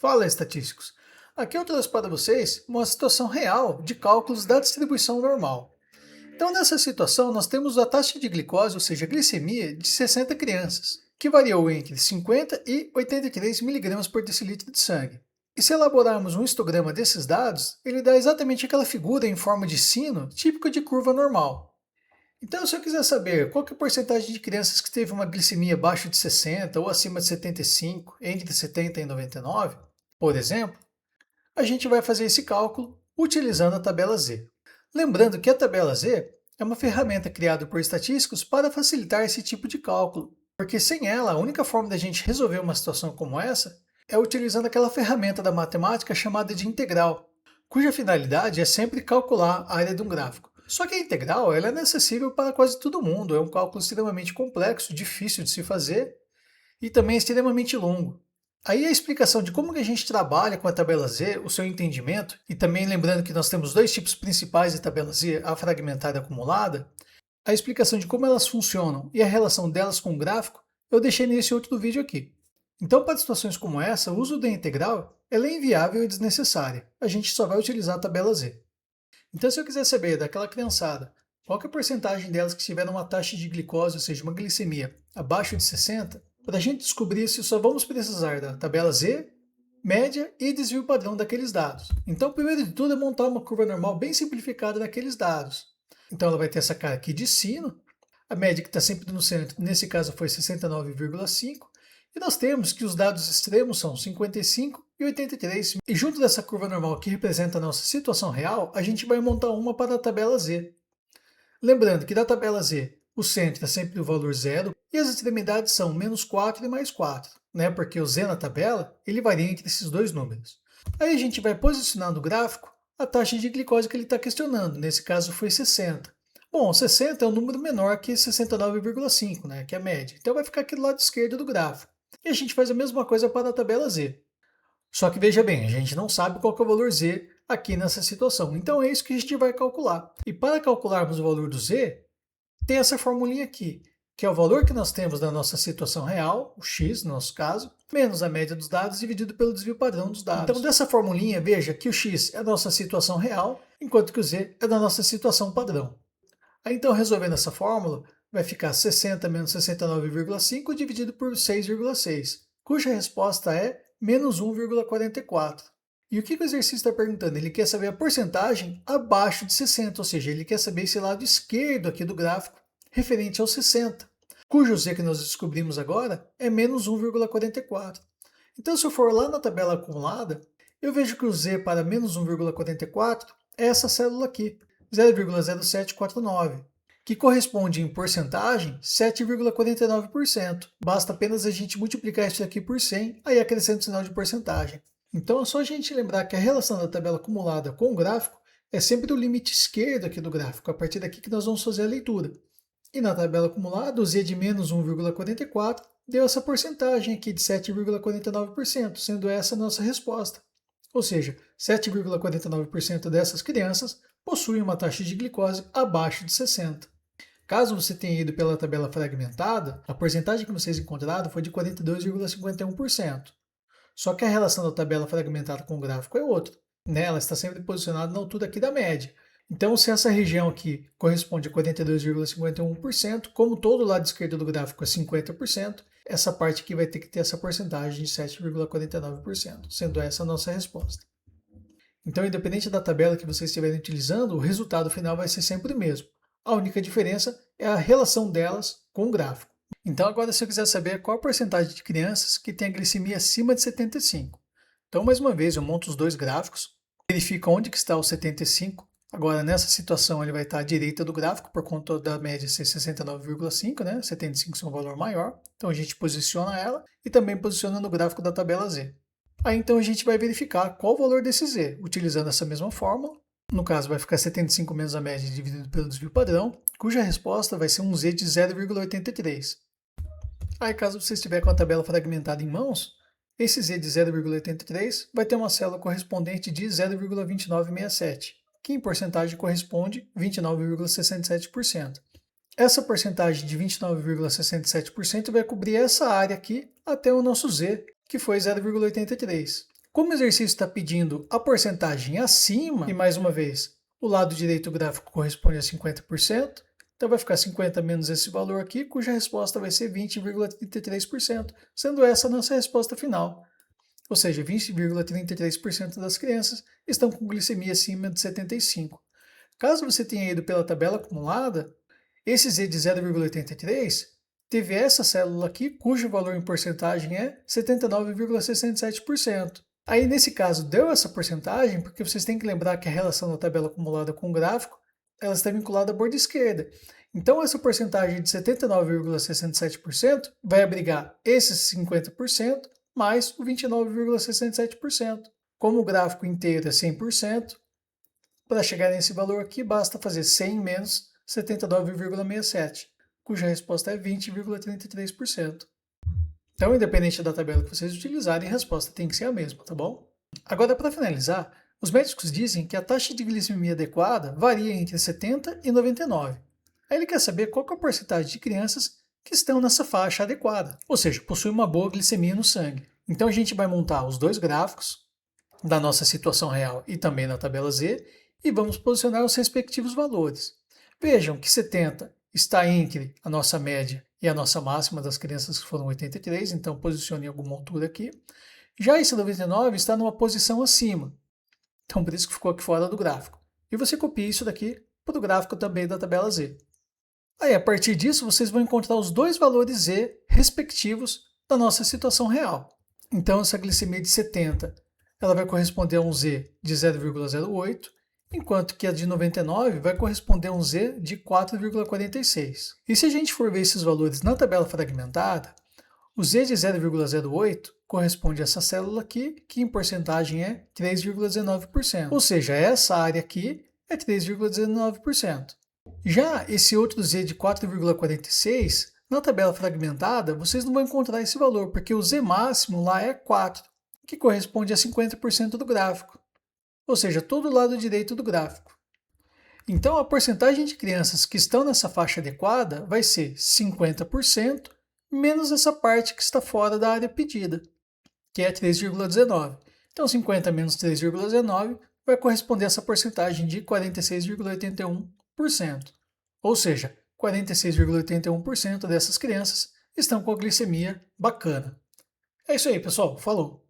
Fala, estatísticos! Aqui eu trouxe para vocês uma situação real de cálculos da distribuição normal. Então, nessa situação, nós temos a taxa de glicose, ou seja, a glicemia, de 60 crianças, que variou entre 50 e 83 miligramas por decilitro de sangue. E se elaborarmos um histograma desses dados, ele dá exatamente aquela figura em forma de sino, típica de curva normal. Então, se eu quiser saber qual que é a porcentagem de crianças que teve uma glicemia abaixo de 60 ou acima de 75, entre 70 e 99, por exemplo, a gente vai fazer esse cálculo utilizando a tabela Z. Lembrando que a tabela Z é uma ferramenta criada por estatísticos para facilitar esse tipo de cálculo, porque sem ela, a única forma da gente resolver uma situação como essa é utilizando aquela ferramenta da matemática chamada de integral, cuja finalidade é sempre calcular a área de um gráfico. Só que a integral ela é acessível para quase todo mundo, é um cálculo extremamente complexo, difícil de se fazer e também extremamente longo. Aí a explicação de como que a gente trabalha com a tabela Z, o seu entendimento, e também lembrando que nós temos dois tipos principais de tabela Z, a fragmentada e a acumulada, a explicação de como elas funcionam e a relação delas com o gráfico, eu deixei nesse outro vídeo aqui. Então, para situações como essa, o uso da integral ela é inviável e desnecessária. A gente só vai utilizar a tabela Z. Então, se eu quiser saber daquela criançada qual que é a porcentagem delas que tiveram uma taxa de glicose, ou seja, uma glicemia, abaixo de 60, para a gente descobrir isso, só vamos precisar da tabela Z, média e desvio padrão daqueles dados. Então, primeiro de tudo é montar uma curva normal bem simplificada daqueles dados. Então, ela vai ter essa cara aqui de sino, a média que está sempre no centro, nesse caso foi 69,5, e nós temos que os dados extremos são 55 e 83. E junto dessa curva normal que representa a nossa situação real, a gente vai montar uma para a tabela Z. Lembrando que da tabela Z, o centro é sempre o valor zero e as extremidades são menos 4 e mais 4, né? Porque o Z na tabela ele varia entre esses dois números. Aí a gente vai posicionar no gráfico a taxa de glicose que ele está questionando, nesse caso foi 60. Bom, 60 é um número menor que 69,5, né? Que é a média. Então vai ficar aqui do lado esquerdo do gráfico. E a gente faz a mesma coisa para a tabela Z. Só que veja bem, a gente não sabe qual que é o valor Z aqui nessa situação. Então é isso que a gente vai calcular. E para calcularmos o valor do Z, tem essa formulinha aqui, que é o valor que nós temos na nossa situação real, o x no nosso caso, menos a média dos dados dividido pelo desvio padrão dos dados. Então dessa formulinha, veja que o x é a nossa situação real, enquanto que o z é da nossa situação padrão. Aí então resolvendo essa fórmula, vai ficar 60 menos 69,5 dividido por 6,6, cuja resposta é menos 1,44. E o que o exercício está perguntando? Ele quer saber a porcentagem abaixo de 60, ou seja, ele quer saber esse lado esquerdo aqui do gráfico, referente aos 60, cujo z que nós descobrimos agora é menos 1,44. Então, se eu for lá na tabela acumulada, eu vejo que o z para menos 1,44 é essa célula aqui, 0,0749, que corresponde em porcentagem 7,49%. Basta apenas a gente multiplicar isso aqui por 100, aí acrescenta o sinal de porcentagem. Então é só a gente lembrar que a relação da tabela acumulada com o gráfico é sempre o limite esquerdo aqui do gráfico, a partir daqui que nós vamos fazer a leitura. E na tabela acumulada, o z de menos 1,44 deu essa porcentagem aqui de 7,49%, sendo essa a nossa resposta. Ou seja, 7,49% dessas crianças possuem uma taxa de glicose abaixo de 60. Caso você tenha ido pela tabela fragmentada, a porcentagem que vocês encontraram foi de 42,51%. Só que a relação da tabela fragmentada com o gráfico é outra. Ela está sempre posicionada na altura aqui da média. Então, se essa região aqui corresponde a 42,51%, como todo o lado esquerdo do gráfico é 50%, essa parte aqui vai ter que ter essa porcentagem de 7,49%, sendo essa a nossa resposta. Então, independente da tabela que vocês estiverem utilizando, o resultado final vai ser sempre o mesmo. A única diferença é a relação delas com o gráfico. Então, agora, se eu quiser saber qual a porcentagem de crianças que tem a glicemia acima de 75. Então, mais uma vez, eu monto os dois gráficos, verifico onde que está o 75. Agora, nessa situação, ele vai estar à direita do gráfico, por conta da média ser 69,5, né? 75 é um valor maior. Então, a gente posiciona ela e também posiciona no gráfico da tabela Z. Aí, então, a gente vai verificar qual o valor desse Z, utilizando essa mesma fórmula. No caso, vai ficar 75 menos a média dividido pelo desvio padrão, cuja resposta vai ser um Z de 0,83. Aí, caso você estiver com a tabela fragmentada em mãos, esse Z de 0,83 vai ter uma célula correspondente de 0,2967, que em porcentagem corresponde 29,67%. Essa porcentagem de 29,67% vai cobrir essa área aqui até o nosso Z, que foi 0,83. Como o exercício está pedindo a porcentagem acima, e mais uma vez, o lado direito do gráfico corresponde a 50%, então vai ficar 50 menos esse valor aqui, cuja resposta vai ser 20,33%, sendo essa a nossa resposta final. Ou seja, 20,33% das crianças estão com glicemia acima de 75. Caso você tenha ido pela tabela acumulada, esse Z de 0,83 teve essa célula aqui, cujo valor em porcentagem é 79,67%. Aí, nesse caso, deu essa porcentagem porque vocês têm que lembrar que a relação da tabela acumulada com o gráfico ela está vinculada à borda esquerda. Então, essa porcentagem de 79,67% vai abrigar esses 50% mais o 29,67%. Como o gráfico inteiro é 100%, para chegar nesse valor aqui, basta fazer 100 menos 79,67, cuja resposta é 20,33%. Então, independente da tabela que vocês utilizarem, a resposta tem que ser a mesma, tá bom? Agora, para finalizar, os médicos dizem que a taxa de glicemia adequada varia entre 70 e 99. Aí ele quer saber qual que é a porcentagem de crianças que estão nessa faixa adequada, ou seja, possuem uma boa glicemia no sangue. Então a gente vai montar os dois gráficos da nossa situação real e também na tabela Z e vamos posicionar os respectivos valores. Vejam que 70 está entre a nossa média e a nossa máxima das crianças que foram 83, então posicione em alguma altura aqui. Já esse 99 está numa posição acima, então por isso que ficou aqui fora do gráfico. E você copia isso daqui para o gráfico também da tabela Z. Aí, a partir disso, vocês vão encontrar os dois valores Z respectivos da nossa situação real. Então, essa glicemia de 70 ela vai corresponder a um Z de 0,08, enquanto que a de 99 vai corresponder a um Z de 4,46. E se a gente for ver esses valores na tabela fragmentada, o Z de 0,08 corresponde a essa célula aqui, que em porcentagem é 3,19%. Ou seja, essa área aqui é 3,19%. Já esse outro Z de 4,46, na tabela fragmentada, vocês não vão encontrar esse valor, porque o Z máximo lá é 4, que corresponde a 50% do gráfico, ou seja, todo o lado direito do gráfico. Então, a porcentagem de crianças que estão nessa faixa adequada vai ser 50% menos essa parte que está fora da área pedida, que é 3,19. Então, 50 menos 3,19 vai corresponder a essa porcentagem de 46,81%. Ou seja, 46,81% dessas crianças estão com a glicemia bacana. É isso aí, pessoal. Falou!